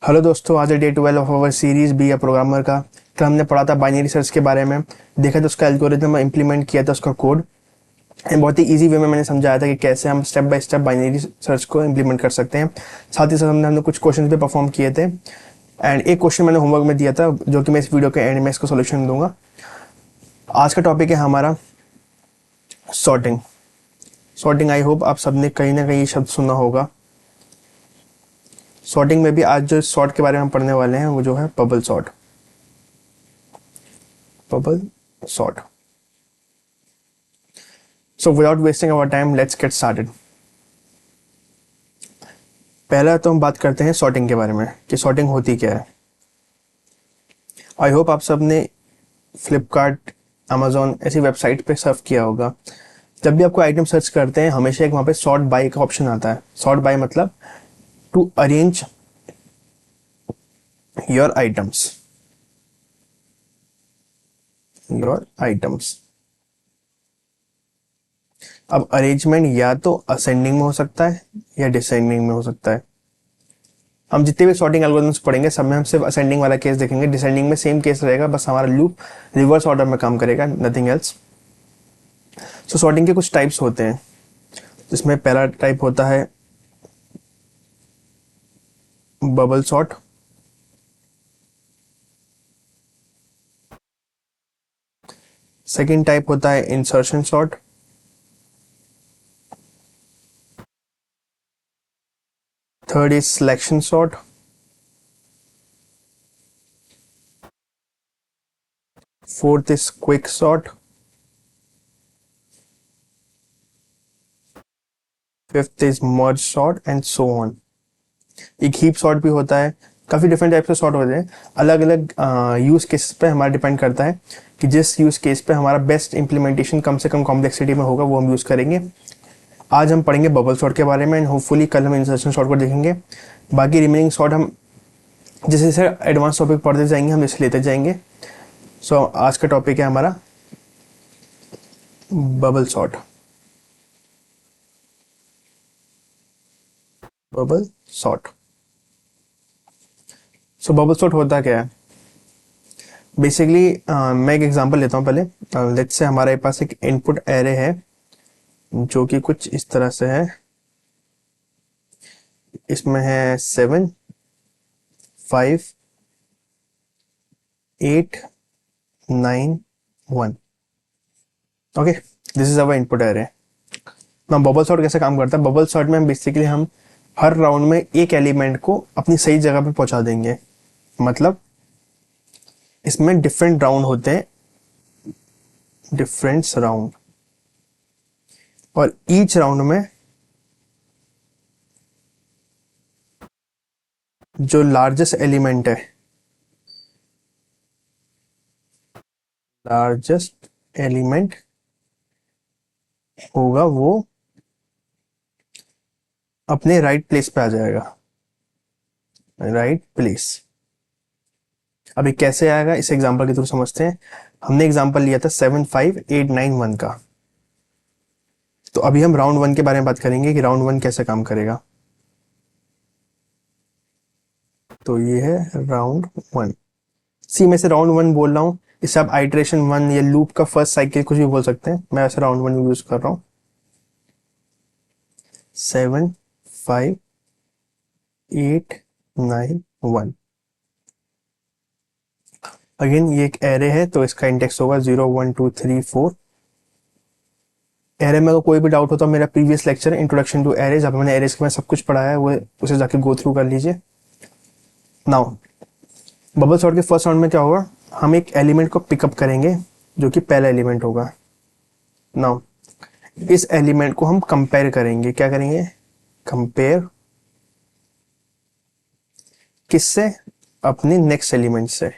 Hello दोस्तों, आज है day 12 of our series be a programmer का। कल हमने पढ़ा था बाइनरी सर्च के बारे में, देखा था उसका एल्गोरिथम इंप्लीमेंट किया था उसका कोड। एंड बहुत ही इजी वे में मैंने समझाया था कि कैसे हम step by step binary search को इंप्लीमेंट कर सकते हैं। साथ ही साथ हमने कुछ क्वेश्चन भी परफॉर्म किए थे एंड एक क्वेश्चन मैंने होमवर्क में दिया था जो कि मैं इस वीडियो के एंड में इसको सोल्यूशन दूंगा। आज का टॉपिक है हमारा सॉर्टिंग। सॉर्टिंग, आई होप आप सबने कहीं ना कहीं ये शब्द सुना होगा। सॉर्टिंग में भी आज जो सॉर्ट के बारे में हम पढ़ने वाले हैं वो जो है bubble sort. Bubble sort. So without wasting our time, let's get started. पहला तो हम बात करते हैं सॉर्टिंग के बारे में कि सॉर्टिंग होती क्या है। आई होप आप सब ने फ्लिपकार्ट, अमेजोन ऐसी वेबसाइट पे सर्फ किया होगा। जब भी आपको आइटम सर्च करते हैं हमेशा एक वहाँ पे सॉर्ट बाय का ऑप्शन आता है। सॉर्ट बाय मतलब to arrange your items. Your items. अब अरेंजमेंट या तो असेंडिंग में हो सकता है या डिसेंडिंग में हो सकता है। हम जितने भी सॉर्टिंग एल्गोरिथम्स पढ़ेंगे सब में हम सिर्फ असेंडिंग वाला केस देखेंगे। डिसेंडिंग में सेम केस रहेगा, बस हमारा लूप रिवर्स ऑर्डर में काम करेगा, नथिंग एल्स। सो सॉर्टिंग के कुछ टाइप्स होते हैं, जिसमें पहला टाइप होता है बबल सॉर्ट। सेकेंड टाइप होता है insertion sort. Third is selection sort. Fourth is quick sort. Fifth is merge sort and so on. एक हीप सॉर्ट भी होता है। काफ़ी डिफरेंट टाइप से सॉर्ट होते हैं, अलग अलग यूज़ केस पे हमारा डिपेंड करता है कि जिस यूज़ केस पे हमारा बेस्ट इंप्लीमेंटेशन कम से कम कॉम्प्लेक्सिटी में होगा वो हम यूज़ करेंगे। आज हम पढ़ेंगे बबल सॉर्ट के बारे में एंड होपफुली कल हम इंसर्शन सॉर्ट को देखेंगे। बाकी रिमेनिंग सॉर्ट हम जैसे जैसे एडवांस टॉपिक पढ़ते जाएंगे हम जैसे लेते जाएंगे। सो आज का टॉपिक है हमारा bubble sort. Bubble sort. So bubble sort होता क्या है बेसिकली? मैं एक एग्जांपल लेता हूँ पहले। लेट्स से हमारे पास एक इनपुट एरे है जो कि कुछ इस तरह से है। इसमें है 7, 5, 8, 9, 1। Okay, this is our input array. ना बबल सॉर्ट कैसे काम करता है? बबल सॉर्ट में हम बेसिकली हम हर राउंड में एक एलिमेंट को अपनी सही जगह पे पहुंचा देंगे। मतलब इसमें डिफरेंट राउंड होते हैं, डिफरेंट राउंड, और ईच राउंड में जो लार्जेस्ट एलिमेंट है, लार्जेस्ट एलिमेंट होगा वो अपने राइट प्लेस पे आ जाएगा। Right place. अभी कैसे आएगा इस एग्जांपल के थ्रू समझते हैं। हमने एग्जांपल लिया था 7, 5, 8, 9, 1 का। तो अभी हम राउंड 1 के बारे में बात करेंगे कि राउंड 1 कैसे काम करेगा। तो ये है राउंड 1। सी मैं से राउंड 1 बोल रहा हूँ, इसे आप आइटरेशन 1 या लूप का फर्स्ट साइकिल कुछ भी बोल सकते हैं। मैं ऐसे राउंड 1 यूज कर रहा हूँ। 7, 5, 8, 9, 1। अगेन ये एक एरे है तो इसका इंडेक्स होगा 0, 1, 2, 3, 4। एरे में अगर कोई भी डाउट हो तो मेरा previous lecture introduction to array, जहाँ पे मैंने एरेज के में सब कुछ पढ़ाया है, वो उसे जाके गो थ्रू कर लीजिए। नाउ बबल सॉर्ट के फर्स्ट राउंड में क्या होगा, हम एक एलिमेंट को पिकअप करेंगे जो कि पहला एलिमेंट होगा। नाउ इस एलिमेंट को हम कंपेयर करेंगे। क्या करेंगे? कंपेयर किससे? अपने नेक्स्ट एलिमेंट से।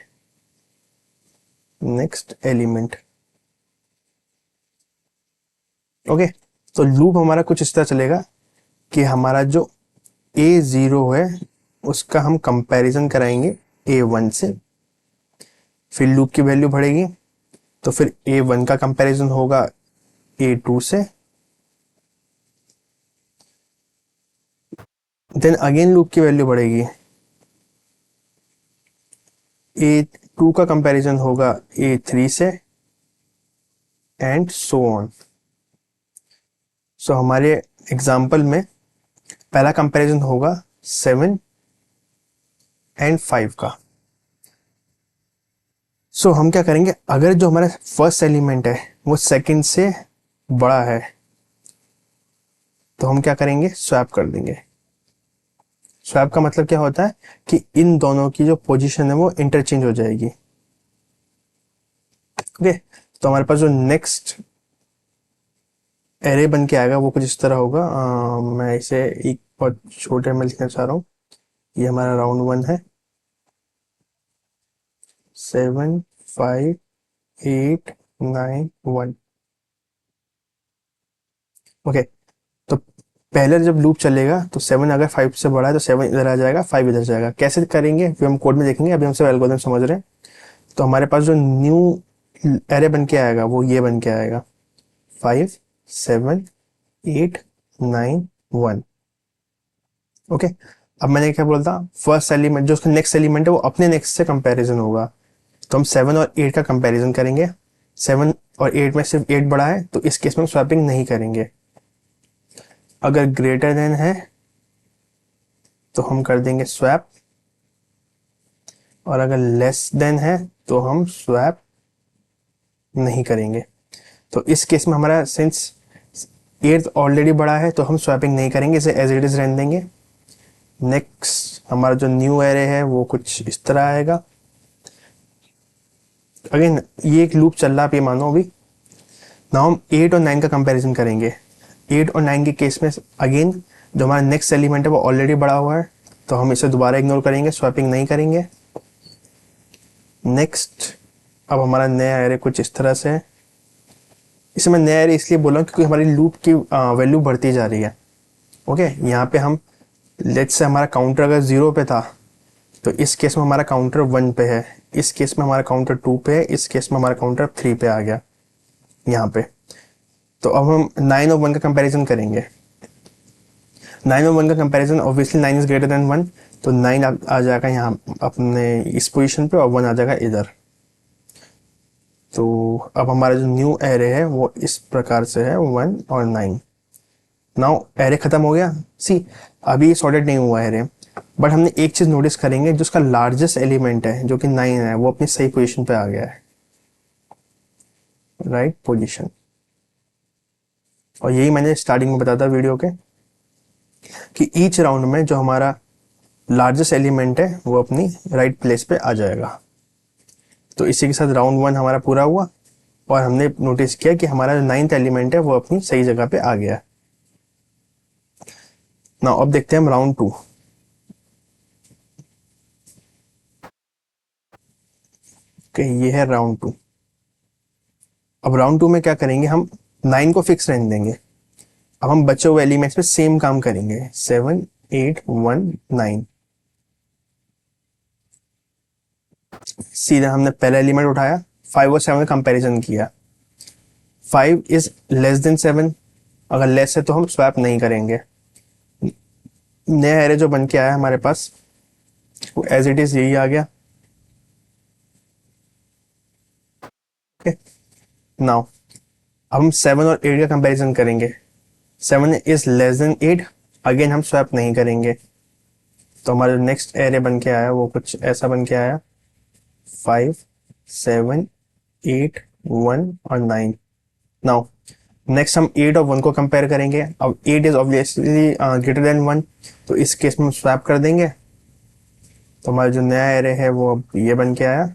Next element. ओके, तो लूप हमारा कुछ इस तरह चलेगा कि हमारा जो A0 है उसका हम कंपैरिजन कराएंगे A1 से। फिर लूप की वैल्यू बढ़ेगी तो फिर A1 का कंपैरिजन होगा A2 से। देन अगेन लूप की वैल्यू बढ़ेगी A2 का कंपैरिजन होगा A3 से एंड सो ऑन। सो हमारे एग्जाम्पल में पहला कंपैरिजन होगा 7 एंड 5 का। सो हम क्या करेंगे, अगर जो हमारा फर्स्ट एलिमेंट है वो सेकंड से बड़ा है तो हम क्या करेंगे, स्वैप कर देंगे। स्वैप का मतलब क्या होता है कि इन दोनों की जो पोजीशन है वो इंटरचेंज हो जाएगी। ओके, तो हमारे पास जो नेक्स्ट एरे बन के आएगा वो कुछ इस तरह होगा। मैं इसे एक बहुत छोटे में लिखना चाह रहा हूँ। ये हमारा राउंड 1 है, 7 5 8 9 1। ओके, तो पहले जब लूप चलेगा तो 7 अगर 5 से बड़ा है तो 7 इधर आ जाएगा, 5 इधर जाएगा। कैसे करेंगे फिर हम कोड में देखेंगे, अभी हम सिर्फ एल्गोरिथम समझ रहे हैं। तो हमारे पास जो न्यू एरे बन के आएगा वो ये बन के आएगा 5 7 8 9 1। ओके, अब मैंने क्या बोला था, फर्स्ट एलिमेंट जो उसका नेक्स्ट एलिमेंट है वो अपने नेक्स्ट से कंपैरिजन होगा। तो हम 7 और 8 का कंपैरिजन करेंगे। 7 और 8 में सिर्फ 8 बड़ा है तो इस केस में हम स्वैपिंग नहीं करेंगे। अगर ग्रेटर देन है तो हम कर देंगे स्वैप, और अगर लेस देन है तो हम स्वैप नहीं करेंगे। तो इस केस में हमारा सिंस 8 ऑलरेडी बड़ा है तो हम स्वैपिंग नहीं करेंगे, इसे एज इट इज रहने देंगे। नेक्स्ट हमारा जो न्यू एरे है वो कुछ इस तरह आएगा। अगेन ये एक लूप चल रहा है, आप ये मानो अभी। नाउ हम 8 और 9 का कंपैरिजन करेंगे। 8 और 9 के केस में अगेन जो हमारा नेक्स्ट एलिमेंट है वो ऑलरेडी बड़ा हुआ है तो हम इसे दोबारा इग्नोर करेंगे, स्वैपिंग नहीं करेंगे। नेक्स्ट अब हमारा नया एरे कुछ इस तरह से है। इसे मैं नया एरे इसलिए बोल रहा हूँ क्योंकि हमारी लूप की वैल्यू बढ़ती जा रही है। ओके, यहाँ पे हम लेट्स से हमारा काउंटर अगर 0 पे था तो इस केस में हमारा काउंटर 1 पे है, इस केस में हमारा काउंटर 2 पे है, इस केस में हमारा काउंटर 3 पे आ गया यहाँ पे। तो अब हम 9 और 1 का कंपैरिजन करेंगे। 9 और 1 का comparison obviously 9 is greater than 1, तो 9 आ जाएगा यहाँ अपने इस पोजीशन पे और 1 आ जाएगा इधर। तो अब हमारा जो न्यू एरे है वो इस प्रकार से है 1 और 9। नाउ एरे खत्म हो गया। सी अभी सॉर्टेड नहीं हुआ एरे, बट हमने एक चीज नोटिस करेंगे, जो उसका लार्जेस्ट एलिमेंट है जो कि 9 है वो अपनी सही पोजीशन पे आ गया है, राइट पोजीशन। और यही मैंने स्टार्टिंग में बताया था वीडियो के कि ईच राउंड में जो हमारा लार्जेस्ट एलिमेंट है वो अपनी राइट प्लेस पे आ जाएगा। तो इसी के साथ राउंड 1 हमारा पूरा हुआ और हमने नोटिस किया कि हमारा जो 9th एलिमेंट है वो अपनी सही जगह पे आ गया। ना अब देखते हैं हम राउंड 2। ये है राउंड 2। अब राउंड 2 में क्या करेंगे, हम 9 को फिक्स रहने देंगे। अब हम बचे हुए एलिमेंट्स पे सेम काम करेंगे, 7 8 1 9। सीधा हमने पहला एलिमेंट उठाया, 5 और 7 का कंपैरिजन किया। 5 इज लेस देन 7, अगर लेस है तो हम स्वैप नहीं करेंगे। नया एरे जो बन के आया हमारे पास वो एज इट इज यही आ गया। नाउ अब हम 7 और 8 का कंपैरिजन करेंगे। 7 इज लेस देन 8, अगेन हम स्वैप नहीं करेंगे। तो हमारा नेक्स्ट एरे बन के आया वो कुछ ऐसा बन के आया, 5 7 8 1 और 9। नाउ नेक्स्ट हम 8 और 1 को कंपेयर करेंगे। अब 8 इज ऑब्वियसली ग्रेटर देन 1, तो इस केस में हम स्वैप कर देंगे। तो हमारा जो नया एरे है वो अब ये बन के आया।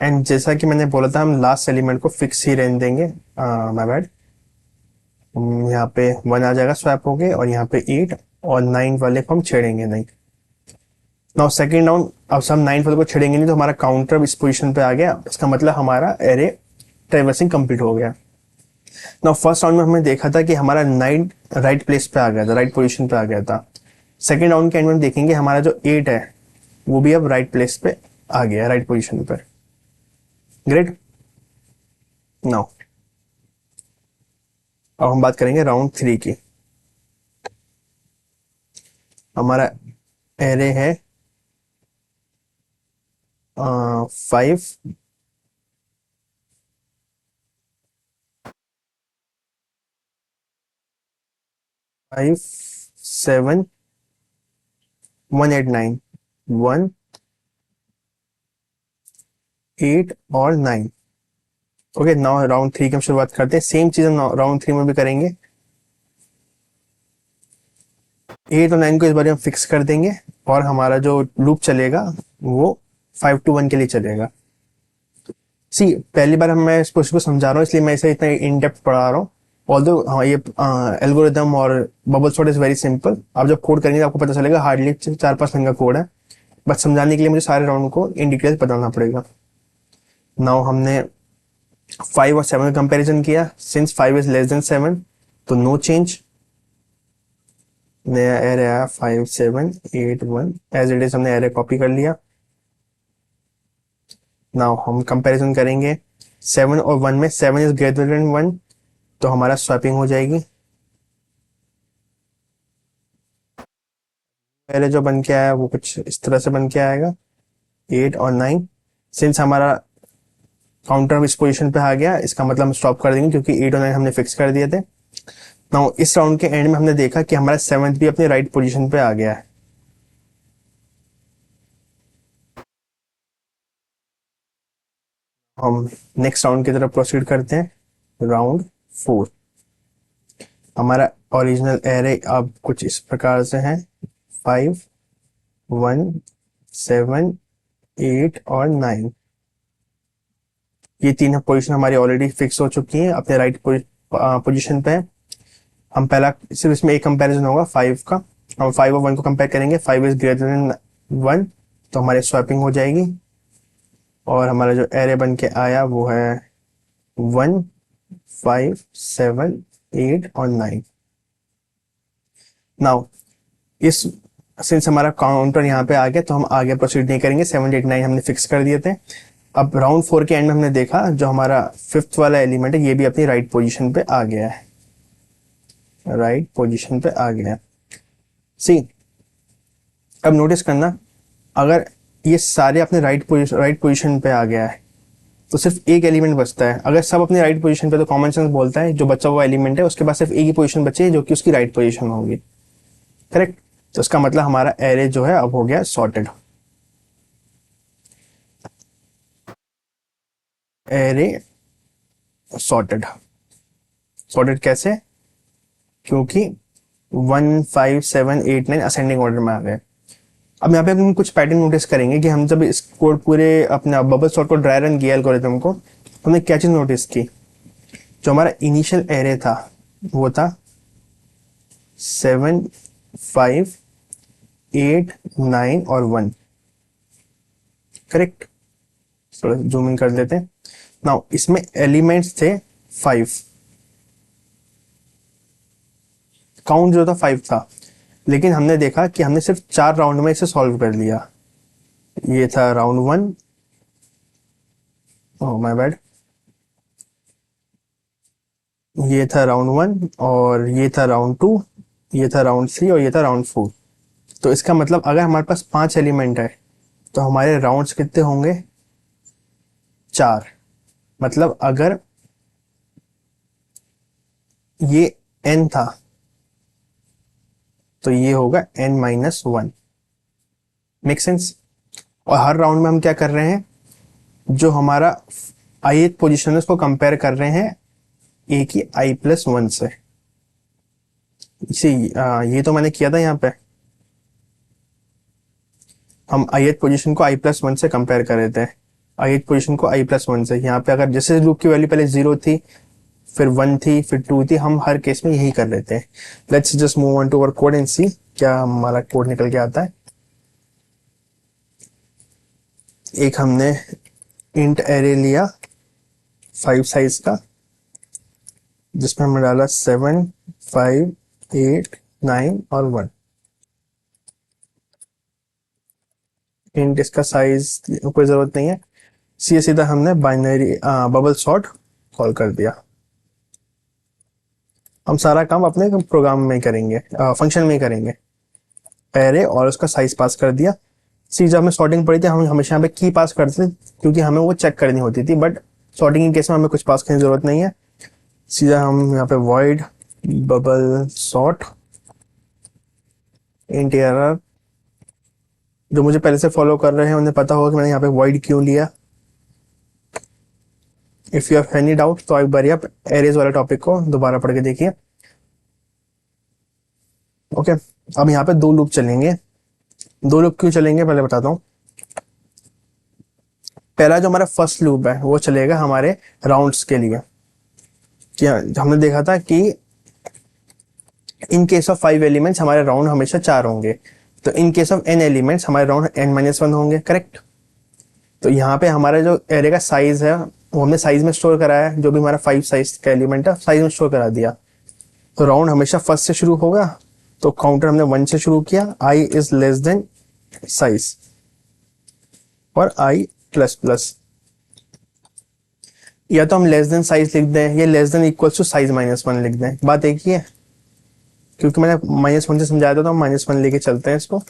एंड जैसा कि मैंने बोला था हम लास्ट एलिमेंट को फिक्स ही रहने देंगे, माय बैड। यहाँ पे 1 आ जाएगा स्वैप हो गए, और यहाँ पे 8 और 9 वाले को हम छेड़ेंगे नहीं। नाउ सेकंड राउंड, अब हम 9 वाले को छेड़ेंगे नहीं तो हमारा काउंटर इस पोजीशन पे आ गया, इसका मतलब हमारा एरे ट्रैवर्सिंग कंप्लीट हो गया। नाउ फर्स्ट राउंड में हमने देखा था कि हमारा 9 राइट प्लेस पे आ गया था, राइट पोजीशन पे आ गया था। सेकंड राउंड के एंड में देखेंगे हमारा जो 8 है वो भी अब राइट प्लेस पे आ गया, राइट पोजीशन पे। ग्रेट। नाउ अब हम बात करेंगे राउंड 3 की। हमारा एरे है 5 5 7 1 8 9 1 8 और 9। ओके, नाउ राउंड 3 की हम शुरुआत करते हैं। सेम चीज हम राउंड 3 में भी करेंगे। 8 और 9 को इस बार हम फिक्स कर देंगे और हमारा जो लूप चलेगा वो 5 to 1 के लिए चलेगा। सी पहली बार मैं इस क्वेश्चन को समझा रहा हूँ, इसलिए मैं इसे इतना इन डेप्थ पढ़ा रहा हूँ। ऑल्दो हाँ, ये एल्गोरिदम और bubble sort is very simple. आप जब कोड करेंगे आपको पता चलेगा, हार्डली 4-5 लाइन का कोड है, बट समझाने के लिए मुझे सारे राउंड को इन डिटेल बताना पड़ेगा। नाउ हमने 5 और 7 का कंपैरिजन किया। सिंस 5 इज लेस देन 7 तो नो चेंज। नया एरे आया 5 7 8 1, एज इट इज हमने एरे कॉपी कर लिया। नाउ हम कंपैरिजन करेंगे 7 और 1 में। 7 इज ग्रेटर देन 1 तो हमारा स्वैपिंग हो जाएगी। एरे जो बन के आया वो कुछ इस तरह से बन के आएगा 8 और 9। सिंस हमारा काउंटर इस पोजीशन पे आ गया, इसका मतलब हम स्टॉप कर देंगे क्योंकि 8 और 9 हमने फिक्स कर दिए थे। नाउ इस राउंड के एंड में हमने देखा कि हमारा 7th भी अपने राइट पोजीशन पे आ गया है। हम नेक्स्ट राउंड की तरफ प्रोसीड करते हैं। राउंड 4। हमारा ओरिजिनल एरे अब कुछ इस प्रकार से है 5 1 7 8 और 9। ये तीन पोजीशन हमारी ऑलरेडी फिक्स हो चुकी हैं, अपने राइट पोजीशन पे। हम पहला सिर्फ इसमें एक कंपैरिजन होगा 5 का। हम 5 और 1 को कंपेयर करेंगे। 5 इज ग्रेटर देन 1 तो हमारी स्वैपिंग हो जाएगी और हमारा जो एरे बन के आया वो है 1 5 7 8 और 9। नाउ इस सिंस हमारा काउंटर यहाँ पे आ गया तो हम आगे प्रोसीड नहीं करेंगे। 7 8 9 हमने फिक्स कर दिए थे। अब राउंड 4 के एंड में हमने देखा जो हमारा 5th वाला एलिमेंट है ये भी अपनी राइट पोजीशन पे आ गया है। राइट पोजीशन पे आ गया है। सी अब नोटिस करना, अगर ये सारे अपने राइट पोजीशन पे आ गया है तो सिर्फ एक एलिमेंट बचता है। अगर सब अपने राइट पोजीशन पे तो कॉमन सेंस बोलता है जो बचा हुआ एलिमेंट है उसके पास सिर्फ एक ही पोजीशन बची है जो कि उसकी राइट पोजीशन होगी। करेक्ट। तो इसका मतलब हमारा एरे जो है अब हो गया सॉर्टेड। Array sorted. सॉर्टेड कैसे? क्योंकि 1 5 7 8 9 असेंडिंग ऑर्डर में आ गए। अब यहाँ पे हम कुछ पैटर्न नोटिस करेंगे कि हम जब इस कोड पूरे अपना बबल सॉर्ट को ड्राई रन किया एल्गोरिथम को, हमने क्या चीज नोटिस की। जो हमारा इनिशियल एरे था वो था 7 5 8 9 और 1। करेक्ट। थोड़ा जूम इन कर लेते हैं। नाउ इसमें एलिमेंट्स थे 5, काउंट जो था 5 था, लेकिन हमने देखा कि हमने सिर्फ 4 राउंड में इसे सॉल्व कर लिया। ये था राउंड 1, ओह माय बैड, ये था राउंड 1 और ये था राउंड 2, ये था राउंड 3 और ये था राउंड 4। तो इसका मतलब अगर हमारे पास 5 एलिमेंट है तो हमारे राउंड्स कितने होंगे? 4। मतलब अगर ये n था तो ये होगा n-1। Make sense? और हर राउंड में हम क्या कर रहे हैं, जो हमारा ith पोजीशन है उसको कंपेयर कर रहे हैं a की i+1 से। इसे ये तो मैंने किया था यहाँ पे, हम ith पोजीशन को i+1 से कंपेयर कर रहे थे। ith पोजीशन को i+1 से। यहाँ पे अगर जैसे लूप की वैल्यू पहले 0 थी, फिर 1 थी, फिर 2 थी, हम हर केस में यही कर रहे थे। Let's just move on to our code and see क्या हमारा कोड निकल के आता है। एक हमने इंट एरे लिया 5 साइज का, जिसमें हमने डाला 7 5 8 9 और 1। इंट इसका साइज कोई जरूरत नहीं है, सीधा हमने बाइनरी बबल सॉर्ट कॉल कर दिया। हम सारा काम अपने प्रोग्राम में करेंगे, फंक्शन में ही करेंगे। एरे और उसका साइज पास कर दिया। सी जब हमें सॉर्टिंग पड़ी थी हम हमेशा यहाँ पे की पास करते थे क्योंकि हमें वो चेक करनी होती थी, बट सॉर्टिंग के केस में हमें कुछ पास करने की जरूरत नहीं है। सीधा हम यहाँ पे void bubble sort int error, जो मुझे पहले से फॉलो कर रहे हैं उन्हें पता होगा कि मैंने यहाँ पे वॉइड क्यों लिया। If you have any doubt तो एक बार आप एरेज वाले टॉपिक को दोबारा पढ़ के देखिए। ओके, अब यहाँ पे दो लूप चलेंगे। दो लूप क्यों चलेंगे पहले बताता हूँ। पहला जो हमारा फर्स्ट लूप है वो चलेगा हमारे राउंड्स के लिए। क्या हमने देखा था कि इन केस ऑफ 5 एलिमेंट्स हमारे राउंड हमेशा 4 होंगे, तो in case of n elements हमारे राउंड n-1 होंगे, करेक्ट। तो यहाँ पे हमारा जो एरे का साइज है वो हमने साइज में स्टोर कराया है, जो भी हमारा 5 साइज का एलिमेंट है साइज में स्टोर करा दिया। तो राउंड हमेशा फर्स्ट से शुरू होगा, तो काउंटर हमने 1 से शुरू किया, i is less than size और i प्लस प्लस, या तो हम लेस देन साइज लिख दें या less than equal to size -1 लिख दें, बात एक ही है। क्योंकि मैंने -1 से समझाया था तो हम -1 लेके चलते हैं इसको।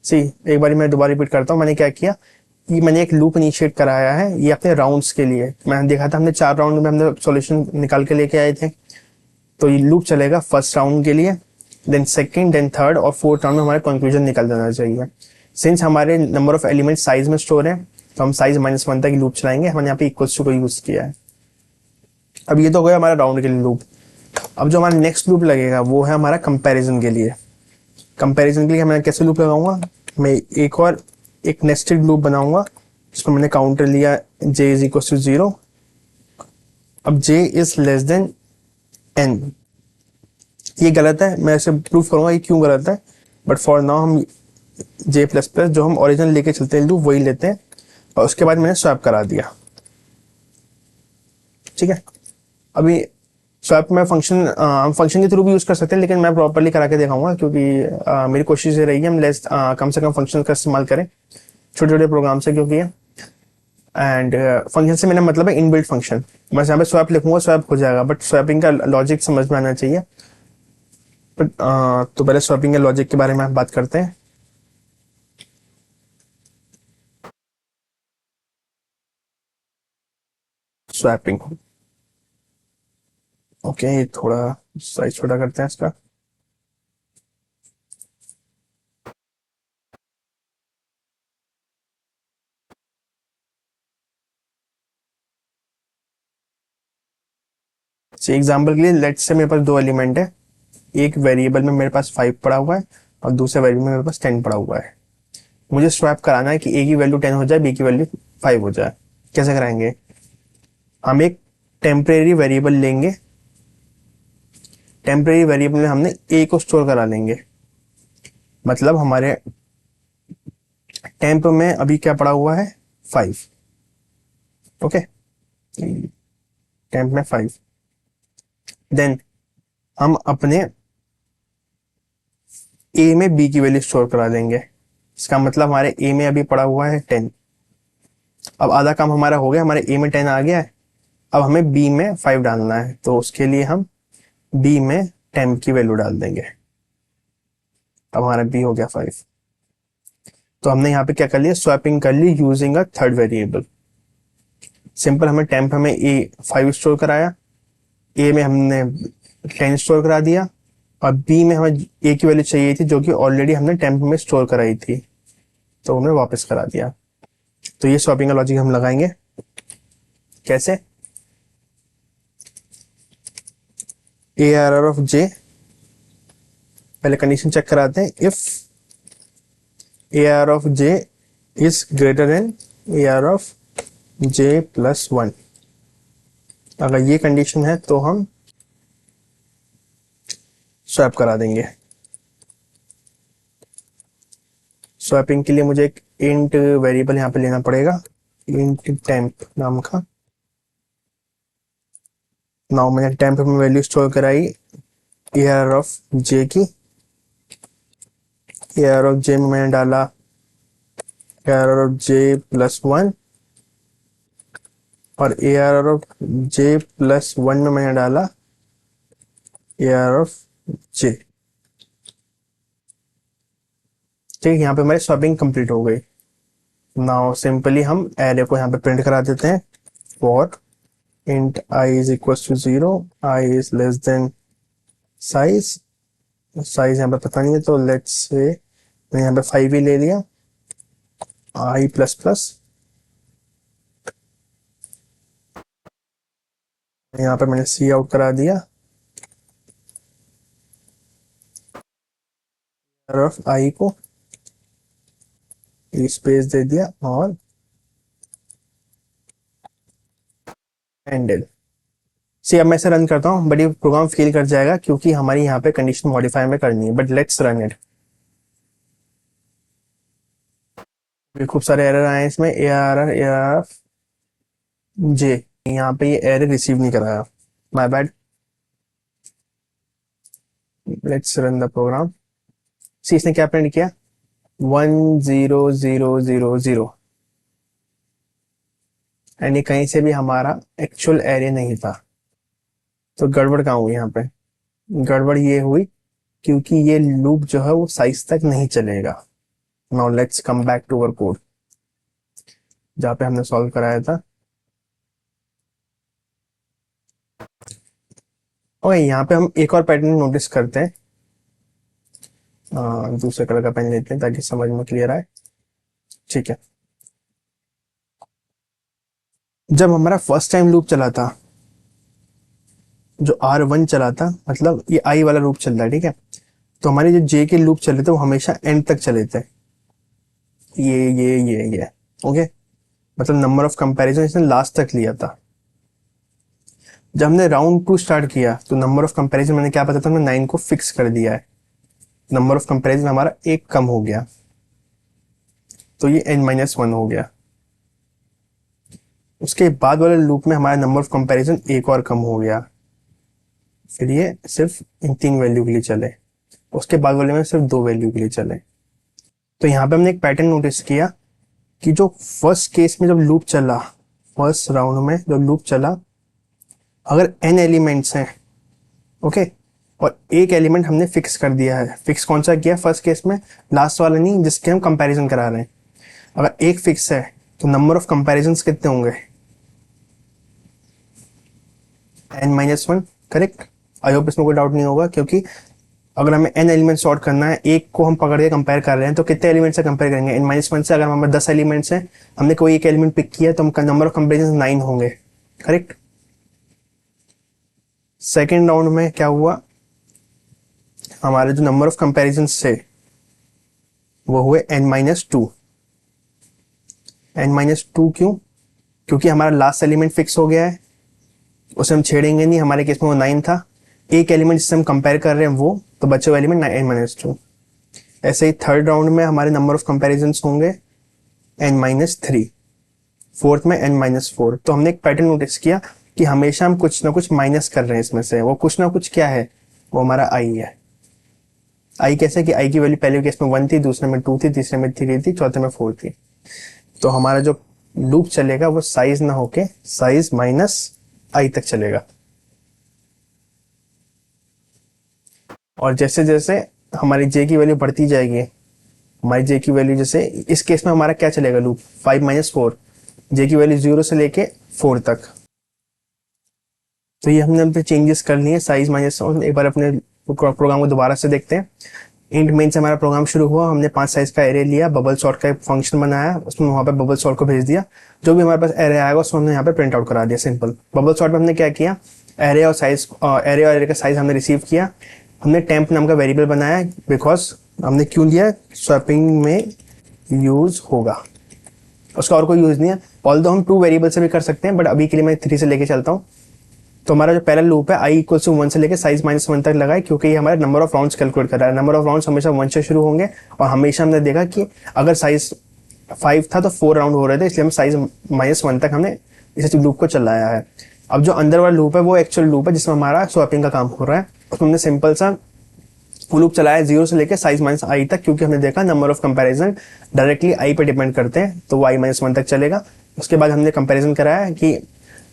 सी एक बार मैं दोबारा रिपीट करता हूँ, मैंने क्या किया कि मैंने एक लूप इनिशिएट कराया है ये अपने राउंड्स के लिए। मैंने देखा था हमने 4 राउंड में हमने सॉल्यूशन निकाल के लेके आए थे, तो ये लूप चलेगा फर्स्ट राउंड के लिए, देन सेकंड, देन थर्ड और फोर्थ राउंड में हमारा कंक्लूजन निकल जाना चाहिए। सिंस हमारे नंबर ऑफ एलिमेंट साइज में स्टोर है तो हम साइज -1 तक लूप चलाएंगे। हमने यहाँ पे इक्वल्स टू को यूज किया है। अब ये तो हो गया हमारा राउंड के लिए लूप। अब जो हमारा नेक्स्ट लूप लगेगा वो है हमारा कंपैरिजन के लिए। कंपैरिजन के लिए मैं कैसे लूप लगाऊंगा, मैं एक और एक नेस्टेड लूप बनाऊंगा जिसमें मैंने काउंटर लिया j इज इक्वल टू 0। अब j is less then n, ये गलत है, मैं इसे प्रूफ करूंगा ये क्यों गलत है, बट फॉर नाउ हम j प्लस प्लस जो हम ओरिजिनल लेके चलते हैं लूप वही लेते हैं, और उसके बाद मैंने स्वैप करा दिया। ठीक है, अभी स्वैप में फंक्शन हम फंक्शन के थ्रू भी यूज कर सकते हैं, लेकिन मैं प्रॉपर्ली करा के दिखाऊंगा क्योंकि मेरी कोशिश ये रही है हम कम से कम फंक्शन का इस्तेमाल करें छोटे छोटे प्रोग्राम से, क्योंकि एंड फंक्शन से मेरा मतलब है इनबिल्ट फंक्शन। बस यहाँ पे स्वैप लिखूंगा स्वैप हो जाएगा, बट स्वैपिंग का लॉजिक समझ में आना चाहिए। बट तो पहले स्वैपिंग के लॉजिक के बारे में बात करते हैं। स्वैपिंग, ओके थोड़ा साइज छोटा करते हैं इसका। एग्जाम्पल के लिए लेट्स से मेरे पास 2 एलिमेंट है, एक वेरिएबल में मेरे पास 5 पड़ा हुआ है और दूसरे वेरिएबल में मेरे पास 10 पड़ा हुआ है। मुझे स्वैप कराना है कि ए की वैल्यू 10 हो जाए, बी की वैल्यू 5 हो जाए। कैसे कराएंगे, हम एक टेम्परेरी वेरिएबल लेंगे, टेम्परेरी वेरिएबल में हमने ए को स्टोर करा लेंगे। मतलब हमारे टेम्प में अभी क्या पड़ा हुआ है 5, ओके टेम्प में 5। देन हम अपने ए में बी की वैल्यू स्टोर करा देंगे। इसका मतलब हमारे ए में अभी पड़ा हुआ है 10। अब आधा काम हमारा हो गया, हमारे ए में 10 आ गया है, अब हमें बी में 5 डालना है, तो उसके लिए हम बी में टेम्प की वैल्यू डाल देंगे। अब हमारा बी हो गया 5। तो हमने यहाँ पे क्या कर लिया, स्वैपिंग कर ली using a third variable. Simple, हमें टेम्प हमें ए 5 स्टोर कराया, ए में हमने 10 स्टोर करा दिया, और बी में हमें ए की वैल्यू चाहिए थी जो कि ऑलरेडी हमने टेम्प में स्टोर कराई थी, तो हमने वापस करा दिया। तो ये स्वैपिंग का लॉजिक हम लगाएंगे। कैसे, ए आर ऑफ जे, पहले कंडीशन चेक कराते हैं, if A R of J is greater than A R of J plus 1। अगर ये कंडीशन है तो हम स्वैप करा देंगे। स्वैपिंग के लिए मुझे एक इंट वेरिएबल यहाँ पे लेना पड़ेगा, इंट टेम्प नाम का। नाउ मैंने टेम्प में वैल्यू स्टोर कराई ए आर ऑफ जे की, ए आर ऑफ जे में मैंने डाला A R of J plus 1, और A R of J plus 1 में मैंने डाला ए आर ऑफ जे। ठीक है, यहाँ पे हमारी स्वैपिंग कंप्लीट हो गई। नाउ सिंपली हम एरे को यहाँ पे प्रिंट करा देते हैं। For int I is equal to 0, I is less than size. Size यहाँ पे पता नहीं है, तो लेट्स से मैंने यहाँ पे 5 ही ले लिया। आई प्लस प्लस, यहाँ पे मैंने सी आउट करा दिया, ऑफ आई को स्पेस दे दिया और एंडेड। सी अब मैं इसे रन करता हूँ, बट ये प्रोग्राम फेल कर जाएगा क्योंकि हमारी यहाँ पे कंडीशन मॉडिफाई में करनी है। But let's run it. खूब सारे एरर आए हैं इसमें, A R R A R J. यहाँ पे ये एरर रिसीव नहीं कराया, my bad. Let's run the program. See इसने क्या प्रिंट किया, 10000, एंड ये कहीं से भी हमारा एक्चुअल एरे नहीं था। तो गड़बड़ कहाँ हुई यहाँ पे, गड़बड़ ये हुई क्योंकि ये लूप जो है वो साइज तक नहीं चलेगा। Now let's come back to our code जहाँ पे हमने सॉल्व कराया था। ओके, यहाँ पे हम एक और पैटर्न नोटिस करते हैं। दूसरे कलर का पेन लेते हैं ताकि समझ में क्लियर आए। ठीक है, जब हमारा फर्स्ट टाइम लूप चला था, जो R1 चला था, मतलब ये आई वाला लूप चल रहा है, ठीक है। तो हमारे जो जे के लूप चले थे वो हमेशा एंड तक चले थे, ये ओके। मतलब नंबर ऑफ कंपैरिजन इसने लास्ट तक लिया था। जब हमने राउंड 2 स्टार्ट किया तो नंबर ऑफ कंपैरिजन मैंने क्या पता था, हमने 9 को फिक्स कर दिया है। नंबर ऑफ कंपैरिजन हमारा एक कम हो गया, तो ये n-1 हो गया। उसके बाद वाले लूप में हमारा नंबर ऑफ कंपैरिजन एक और कम हो गया, फिर ये सिर्फ इन 3 वैल्यू के लिए चले। उसके बाद वाले में सिर्फ 2 वैल्यू के लिए चले। तो यहाँ पे हमने एक पैटर्न नोटिस किया कि जो फर्स्ट केस में जब लूप चला, फर्स्ट राउंड में जब लूप चला, अगर n एलिमेंट्स हैं, ओके, और एक एलिमेंट हमने फिक्स कर दिया है। फिक्स कौन सा किया फर्स्ट केस में, लास्ट वाला नहीं जिसके हम कंपैरिजन करा रहे हैं। अगर एक फिक्स है तो नंबर ऑफ कंपैरिजन कितने होंगे, n-1, करेक्ट। आई होप इसमें कोई डाउट नहीं होगा, क्योंकि अगर हमें n एलिमेंट सॉर्ट करना है, एक को हम पकड़ के कंपेयर कर रहे हैं, तो कितने एलिमेंट से कंपेयर करेंगे, n-1 से। अगर हमारे 10 एलिमेंट्स हैं, हमने कोई एक एलिमेंट पिक किया, तो हम नंबर ऑफ कंपेरिजन 9 होंगे, करेक्ट। सेकेंड राउंड में क्या हुआ, हमारे जो नंबर ऑफ कंपेरिजन से वो हुए n-2। n-2 क्यों, क्योंकि हमारा लास्ट एलिमेंट फिक्स हो गया है, उसे हम छेड़ेंगे नहीं। हमारे केस में वो 9 था, एक एलिमेंट जिससे हम कंपेयर कर रहे हैं वो, तो बचे हुए एलिमेंट n-2। ऐसे ही थर्ड राउंड में हमारे नंबर ऑफ कंपैरिजन होंगे n-3, फोर्थ में n-4। तो हमने एक पैटर्न नोटिस किया कि हमेशा हम कुछ ना कुछ माइनस कर रहे हैं इसमें से। वो कुछ ना कुछ क्या है, वो हमारा i है। i कैसे कि i की वैल्यू पहले केस में 1 थी, दूसरे में 2 थी, तीसरे में 3 थी, चौथे में 4 थी। तो हमारा जो लूप चलेगा वो साइज ना होके साइज माइनस i तक चलेगा। और जैसे जैसे हमारी j की वैल्यू बढ़ती जाएगी, हमारी j की वैल्यू, जैसे इस केस में हमारा क्या चलेगा लूप, 5-4, j की वैल्यू 0 से लेके 4 तक। तो ये हमने अपने चेंजेस कर लिए साइज माइनस। एक बार अपने प्रोग्राम को दोबारा से देखते हैं। इंट मेन से हमारा प्रोग्राम शुरू हुआ, हमने 5 साइज का एरे लिया, बबल सॉर्ट का एक फंक्शन बनाया, उसमें वहां पे बबल सॉर्ट को भेज दिया। जो भी हमारे पास एरे आएगा उसको हमने यहाँ पे प्रिंट आउट करा दिया, सिंपल। बबल सॉर्ट में हमने क्या किया, एरे और एरे का साइज हमने रिसीव किया। हमने टेम्प नाम का वेरिएबल बनाया, बिकॉज हमने क्यों लिया, स्वैपिंग में यूज होगा, उसका और कोई यूज नहीं है। ऑल्दो हम 2 वेरिएबल से भी कर सकते हैं, बट अभी के लिए मैं 3 से लेके चलता हूँ। तो हमारा जो पहला लूप है i = 1 से लेके साइज -1 तक लगाए, क्योंकि ये हमारे नंबर ऑफ राउंड्स कैलकुलेट कर रहा है। नंबर ऑफ राउंड्स हमेशा 1 से शुरू होंगे, और हमेशा हमने देखा कि अगर साइज 5 था तो 4 राउंड हो रहे थे, इसलिए हम साइज -1 तक हमने इस लूप को चलाया है। अब जो अंदर वाला लूप है वो एक्चुअल लूप है जिसमें हमारा स्वैपिंग का काम हो रहा है। उसमें हमने सिंपल सा वो लूप चलाया 0 से लेकर साइज -i तक, क्योंकि हमने देखा number of comparison directly i पे डिपेंड करते हैं, तो वो i-1 तक चलेगा। उसके बाद हमने कंपैरिजन कराया कि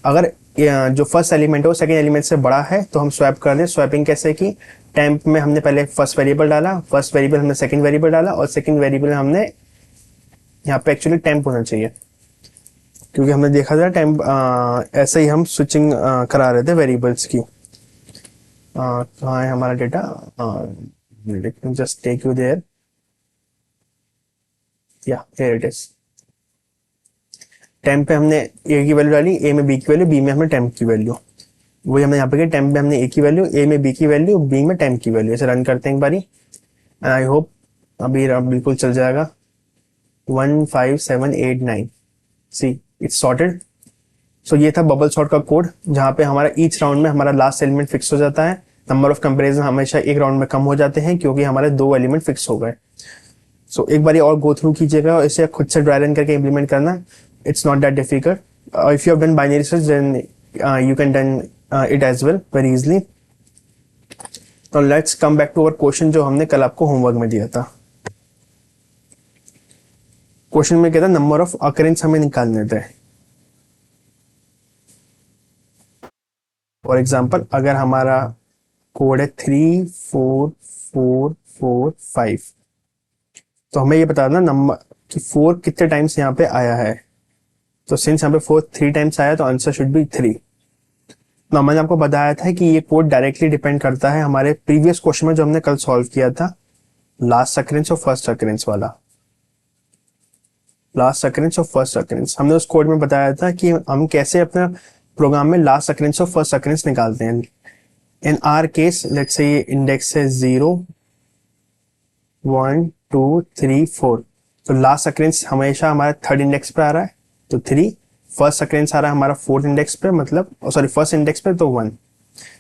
अगर जो फर्स्ट एलिमेंट है वो सेकंड एलिमेंट से बड़ा है तो हम स्वैप कर दें। स्वैपिंग कैसे की, टेम्प में हमने पहले फर्स्ट वेरिएबल डाला, फर्स्ट वेरिएबल हमने सेकंड वेरिएबल डाला, और सेकंड वेरिएबल हमने यहाँ पे एक्चुअली टेम्प होना चाहिए, क्योंकि हमने देखा था टेम्प ऐसे ही हम स्विचिंग करा रहे थे वेरिएबल्स की। कहाँ है हमारा data? Let me just take you there, या हियर इट इज। टेम्प पे हमने ए की वैल्यू डाली, ए में बी की वैल्यू, बी में हमने टेम्प की वैल्यू, वही हमने यहाँ पे किया। टेम्प में हमने ए की वैल्यू, ए में बी की वैल्यू, बी में टेम्प की वैल्यू। ऐसे रन करते हैं एक बारी, आई होप अभी बिल्कुल चल जाएगा। 1 5 7 8 9, सी इट्स सॉर्टेड। सो ये था बबल सॉर्ट का कोड, जहाँ पे हमारा ईच राउंड में हमारा लास्ट एलिमेंट फिक्स हो जाता है। नंबर ऑफ कंपेरिजन हमेशा एक राउंड में कम हो जाते हैं, क्योंकि हमारे 2 एलिमेंट फिक्स हो गए। सो एक बार और गो थ्रू कीजिएगा और इसे खुद से ड्राई रन करके इम्प्लीमेंट करना। It's not that difficult. If you have done binary search then you can done it as well very easily. तो let's come back to our question जो हमने कल आपको होमवर्क में दिया था। क्वेश्चन में क्या था, नंबर ऑफ अकरेंस हमें निकालने थे। फॉर एग्जाम्पल अगर हमारा कोड है 3 4 4 4 5, तो हमें ये बताना नंबर कि 4 कितने टाइम्स यहाँ पे आया है। तो सिंस यहाँ पे 4 3 टाइम्स आया, तो आंसर शुड बी 3। तो मैंने आपको बताया था कि ये कोड डायरेक्टली डिपेंड करता है हमारे प्रीवियस क्वेश्चन में जो हमने कल सॉल्व किया था, लास्ट अकरेंस और फर्स्ट अकरेंस वाला। लास्ट अकरेंस और फर्स्ट अकरेंस हमने उस कोड में बताया था कि हम कैसे अपना प्रोग्राम में लास्ट अकरेंस और फर्स्ट अकरेंस निकालते हैं। इन आर केस लेट्स से ये इंडेक्स है 0 1 2 3 4, तो लास्ट अकरेंस हमेशा हमारा थर्ड इंडेक्स पे आ रहा है, तो 3। फर्स्ट अकरेंस आ रहा है हमारा फोर्थ इंडेक्स पे, मतलब सॉरी फर्स्ट इंडेक्स पे, तो 1।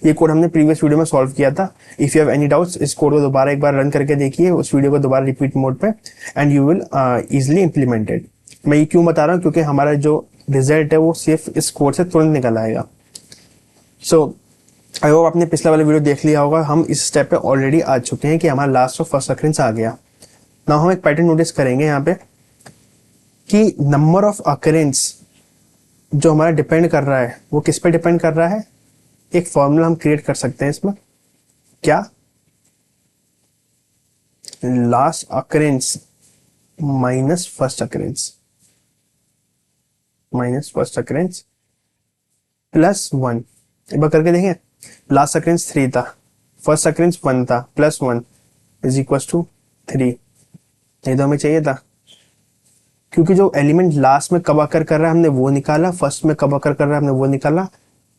ये कोड हमने प्रीवियस वीडियो में सॉल्व किया था। If you have any doubts, इस कोड को दोबारा एक बार रन करके देखिए, उस वीडियो को दोबारा रिपीट मोड पे, and you will easily implement it. मैं ये क्यों बता रहा हूँ, क्योंकि हमारा जो रिजल्ट है वो सिर्फ इस कोड से तुरंत निकल आएगा। सो आई होप आपने पिछला वाला वीडियो देख लिया होगा। हम इस स्टेप पे ऑलरेडी आ चुके हैं कि हमारा लास्ट और फर्स्ट अकरेंस आ गया। नाउ हम एक पैटर्न नोटिस करेंगे यहाँ पे कि नंबर ऑफ अकरेंस जो हमारा डिपेंड कर रहा है वो किस पे डिपेंड कर रहा है। एक फॉर्मूला हम क्रिएट कर सकते हैं इसमें, क्या, last occurrence minus first occurrence, minus first occurrence plus 1। एक बार करके देखें, लास्ट अकरेंस 3 था, फर्स्ट अकरेंस 1 था, प्लस 1 इज इक्वल टू 3। ये तो हमें चाहिए था, क्योंकि जो एलिमेंट लास्ट में कब अकर कर रहा है हमने वो निकाला, फर्स्ट में कब अकर कर रहा है हमने वो निकाला,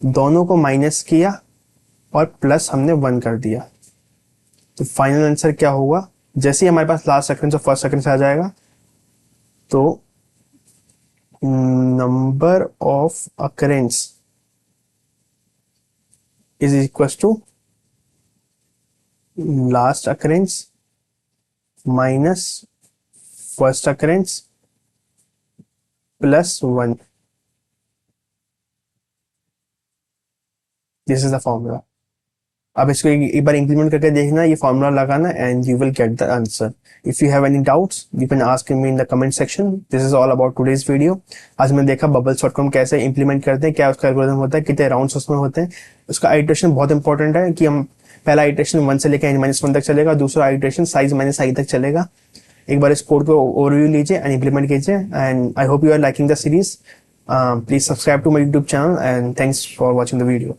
दोनों को माइनस किया और प्लस हमने 1 कर दिया। तो फाइनल आंसर क्या होगा, जैसे ही हमारे पास लास्ट अकरेंस और फर्स्ट अकरेंस आ जाएगा, तो number of occurrence is equal to last occurrence minus first occurrence plus 1। This is the formula. अब इसको एक बार इंप्लीमेंट करके देखना, ये फॉर्मूला लगाना, and you will get the answer. If you have any doubts you can ask me in the comment section. This is all about today's video. आज मैंने देखा बबल सॉर्ट को हम कैसे इंप्लीमेंट करते हैं, क्या उसका एल्गोरिथम होता है, कितने राउंड्स उसमें होते हैं। उसका आइटरेशन बहुत इंपॉर्टेंट है कि हम पहला आइटरेशन 1 से लेकर n-1 तक चलेगा, दूसरा आइटरेशन साइज माइनस i तक चलेगा। एक बार इस कोड को ओवरव्यू लीजिए एंड इंप्लीमेंट कीजिए, and I hope you are liking the series. Please subscribe to my YouTube channel, and thanks for watching the video.